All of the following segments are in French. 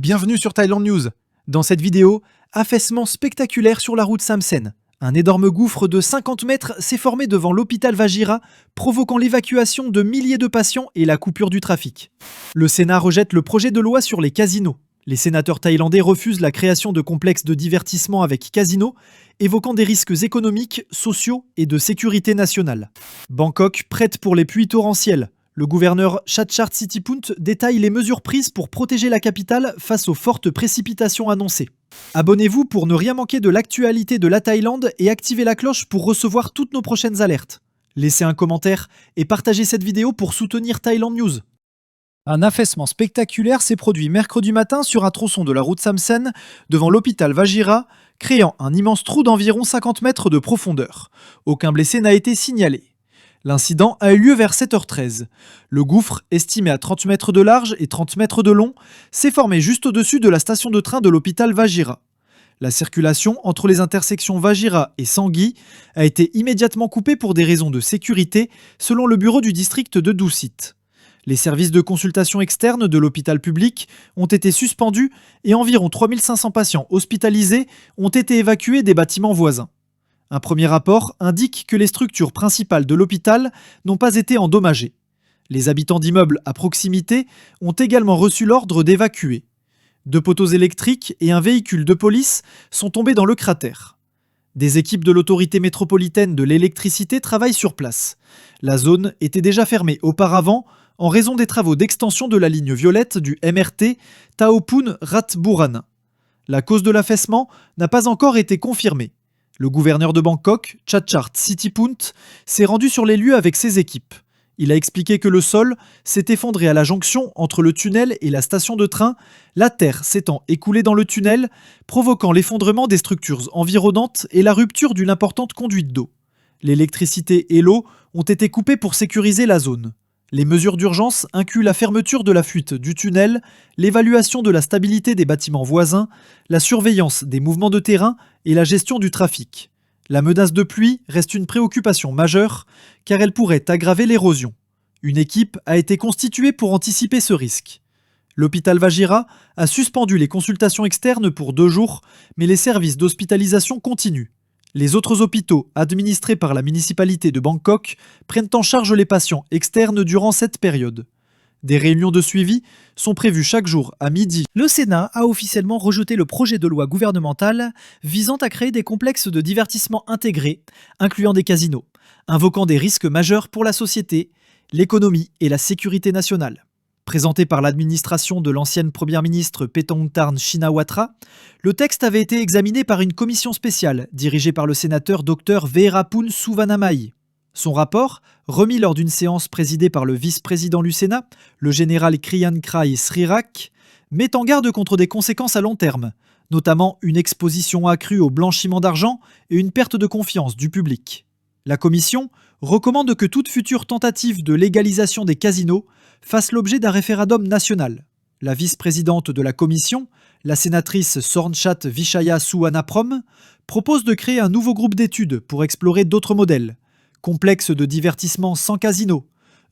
Bienvenue sur Thailand News. Dans cette vidéo, affaissement spectaculaire sur la route Samsen. Un énorme gouffre de 50 mètres s'est formé devant l'hôpital Vajira, provoquant l'évacuation de milliers de patients et la coupure du trafic. Le Sénat rejette le projet de loi sur les casinos. Les sénateurs thaïlandais refusent la création de complexes de divertissement avec casinos, évoquant des risques économiques, sociaux et de sécurité nationale. Bangkok prête pour les pluies torrentielles. Le gouverneur Chhatchart Sittipunt détaille les mesures prises pour protéger la capitale face aux fortes précipitations annoncées. Abonnez-vous pour ne rien manquer de l'actualité de la Thaïlande et activez la cloche pour recevoir toutes nos prochaines alertes. Laissez un commentaire et partagez cette vidéo pour soutenir Thailand News. Un affaissement spectaculaire s'est produit mercredi matin sur un tronçon de la route Samsen devant l'hôpital Vajira, créant un immense trou d'environ 50 mètres de profondeur. Aucun blessé n'a été signalé. L'incident a eu lieu vers 7h13. Le gouffre, estimé à 30 mètres de large et 30 mètres de long, s'est formé juste au-dessus de la station de train de l'hôpital Vajira. La circulation entre les intersections Vajira et Sanghi a été immédiatement coupée pour des raisons de sécurité, selon le bureau du district de Dusit. Les services de consultation externe de l'hôpital public ont été suspendus et environ 3500 patients hospitalisés ont été évacués des bâtiments voisins. Un premier rapport indique que les structures principales de l'hôpital n'ont pas été endommagées. Les habitants d'immeubles à proximité ont également reçu l'ordre d'évacuer. 2 poteaux électriques et un véhicule de police sont tombés dans le cratère. Des équipes de l'autorité métropolitaine de l'électricité travaillent sur place. La zone était déjà fermée auparavant en raison des travaux d'extension de la ligne violette du MRT Thaophum Ratchaburan. La cause de l'affaissement n'a pas encore été confirmée. Le gouverneur de Bangkok, Chhatchart Sittipunt, s'est rendu sur les lieux avec ses équipes. Il a expliqué que le sol s'est effondré à la jonction entre le tunnel et la station de train, la terre s'étant écoulée dans le tunnel, provoquant l'effondrement des structures environnantes et la rupture d'une importante conduite d'eau. L'électricité et l'eau ont été coupées pour sécuriser la zone. Les mesures d'urgence incluent la fermeture de la fuite du tunnel, l'évaluation de la stabilité des bâtiments voisins, la surveillance des mouvements de terrain et la gestion du trafic. La menace de pluie reste une préoccupation majeure car elle pourrait aggraver l'érosion. Une équipe a été constituée pour anticiper ce risque. L'hôpital Vajira a suspendu les consultations externes pour 2 jours, mais les services d'hospitalisation continuent. Les autres hôpitaux administrés par la municipalité de Bangkok prennent en charge les patients externes durant cette période. Des réunions de suivi sont prévues chaque jour à midi. Le Sénat a officiellement rejeté le projet de loi gouvernemental visant à créer des complexes de divertissement intégrés, incluant des casinos, invoquant des risques majeurs pour la société, l'économie et la sécurité nationale. Présenté par l'administration de l'ancienne première ministre Paetongtarn Shinawatra, le texte avait été examiné par une commission spéciale dirigée par le sénateur Dr Veerapun Suvanamai. Son rapport, remis lors d'une séance présidée par le vice-président du Sénat, le général Kriyankrai Srirak, met en garde contre des conséquences à long terme, notamment une exposition accrue au blanchiment d'argent et une perte de confiance du public. La commission recommande que toute future tentative de légalisation des casinos fasse l'objet d'un référendum national. La vice-présidente de la commission, la sénatrice Sornchat Vishaya Suwanaprom, propose de créer un nouveau groupe d'études pour explorer d'autres modèles, complexes de divertissement sans casino,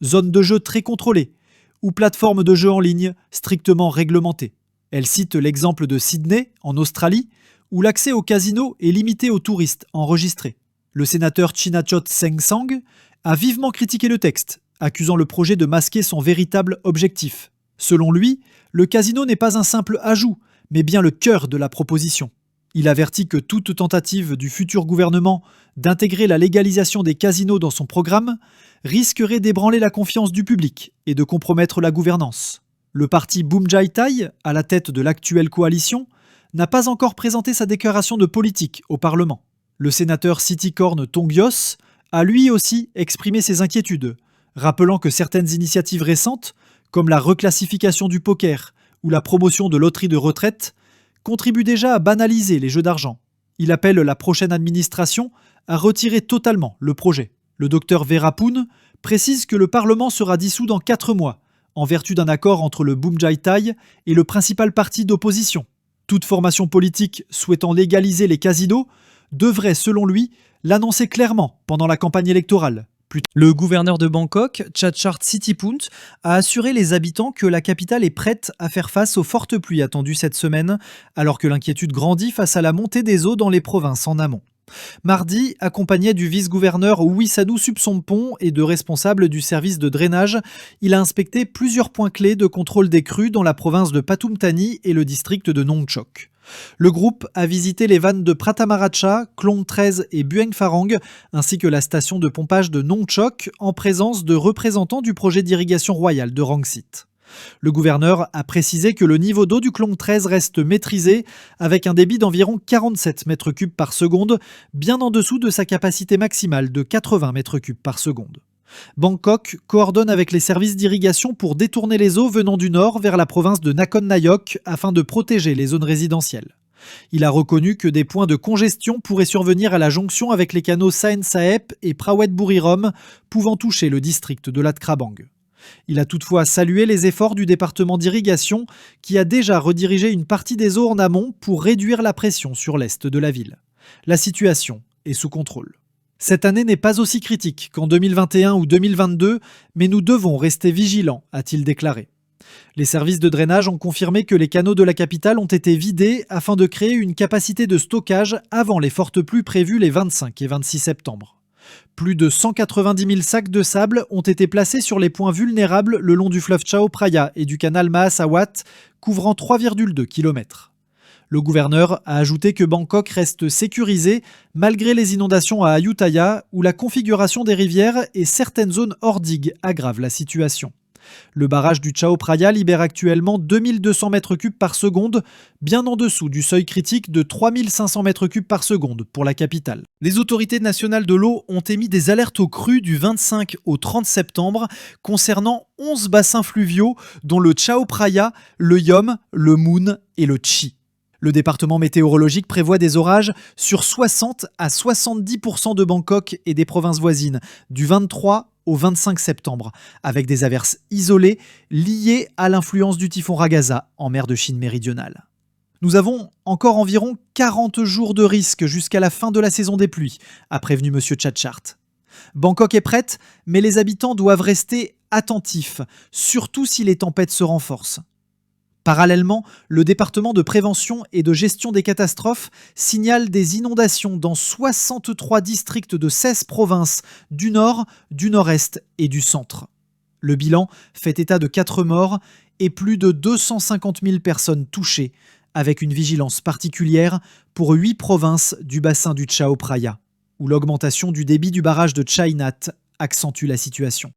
zones de jeu très contrôlées ou plateformes de jeux en ligne strictement réglementées. Elle cite l'exemple de Sydney, en Australie, où l'accès au casino est limité aux touristes enregistrés. Le sénateur Chinachot Sengsang a vivement critiqué le texte, accusant le projet de masquer son véritable objectif. Selon lui, le casino n'est pas un simple ajout, mais bien le cœur de la proposition. Il avertit que toute tentative du futur gouvernement d'intégrer la légalisation des casinos dans son programme risquerait d'ébranler la confiance du public et de compromettre la gouvernance. Le parti Boom Jai Thai, à la tête de l'actuelle coalition, n'a pas encore présenté sa déclaration de politique au Parlement. Le sénateur Sittikorn Tongyos a lui aussi exprimé ses inquiétudes, rappelant que certaines initiatives récentes, comme la reclassification du poker ou la promotion de loteries de retraite, contribuent déjà à banaliser les jeux d'argent. Il appelle la prochaine administration à retirer totalement le projet. Le docteur Veerapun précise que le Parlement sera dissous dans 4 mois, en vertu d'un accord entre le Boom Jai Thai et le principal parti d'opposition. Toute formation politique souhaitant légaliser les casinos devrait, selon lui, l'annoncer clairement pendant la campagne électorale, Le gouverneur de Bangkok, Chachart Sittipunt, a assuré les habitants que la capitale est prête à faire face aux fortes pluies attendues cette semaine, alors que l'inquiétude grandit face à la montée des eaux dans les provinces en amont. Mardi, accompagné du vice-gouverneur Wissadou Subsompong et de responsables du service de drainage, il a inspecté plusieurs points clés de contrôle des crues dans la province de Pathum Thani et le district de Nong Chok. Le groupe a visité les vannes de Pratamaracha, Klong 13 et Bueng Pharang, ainsi que la station de pompage de Nong Chok, en présence de représentants du projet d'irrigation royale de Rangsit. Le gouverneur a précisé que le niveau d'eau du Klong 13 reste maîtrisé, avec un débit d'environ 47 mètres cubes par seconde, bien en dessous de sa capacité maximale de 80 mètres cubes par seconde. Bangkok coordonne avec les services d'irrigation pour détourner les eaux venant du nord vers la province de Nakhon Nayok afin de protéger les zones résidentielles. Il a reconnu que des points de congestion pourraient survenir à la jonction avec les canaux Saen Saep et Prawet Buriram, pouvant toucher le district de Lat Krabang. Il a toutefois salué les efforts du département d'irrigation qui a déjà redirigé une partie des eaux en amont pour réduire la pression sur l'est de la ville. La situation est sous contrôle. Cette année n'est pas aussi critique qu'en 2021 ou 2022, mais nous devons rester vigilants, a-t-il déclaré. Les services de drainage ont confirmé que les canaux de la capitale ont été vidés afin de créer une capacité de stockage avant les fortes pluies prévues les 25 et 26 septembre. Plus de 190 000 sacs de sable ont été placés sur les points vulnérables le long du fleuve Chao Phraya et du canal Mahasawat, couvrant 3,2 km. Le gouverneur a ajouté que Bangkok reste sécurisé malgré les inondations à Ayutthaya, où la configuration des rivières et certaines zones hors digues aggravent la situation. Le barrage du Chao Phraya libère actuellement 2200 m3 par seconde, bien en dessous du seuil critique de 3500 m3 par seconde pour la capitale. Les autorités nationales de l'eau ont émis des alertes aux crues du 25 au 30 septembre concernant 11 bassins fluviaux, dont le Chao Phraya, le Yom, le Moon et le Chi. Le département météorologique prévoit des orages sur 60 à 70% de Bangkok et des provinces voisines, du 23 au 25 septembre, avec des averses isolées liées à l'influence du typhon Ragasa en mer de Chine méridionale. Nous avons encore environ 40 jours de risque jusqu'à la fin de la saison des pluies, a prévenu M. Chachart. Bangkok est prête, mais les habitants doivent rester attentifs, surtout si les tempêtes se renforcent. Parallèlement, le département de prévention et de gestion des catastrophes signale des inondations dans 63 districts de 16 provinces du nord, du nord-est et du centre. Le bilan fait état de 4 morts et plus de 250 000 personnes touchées, avec une vigilance particulière pour 8 provinces du bassin du Chao Phraya, où l'augmentation du débit du barrage de Chai Nat accentue la situation.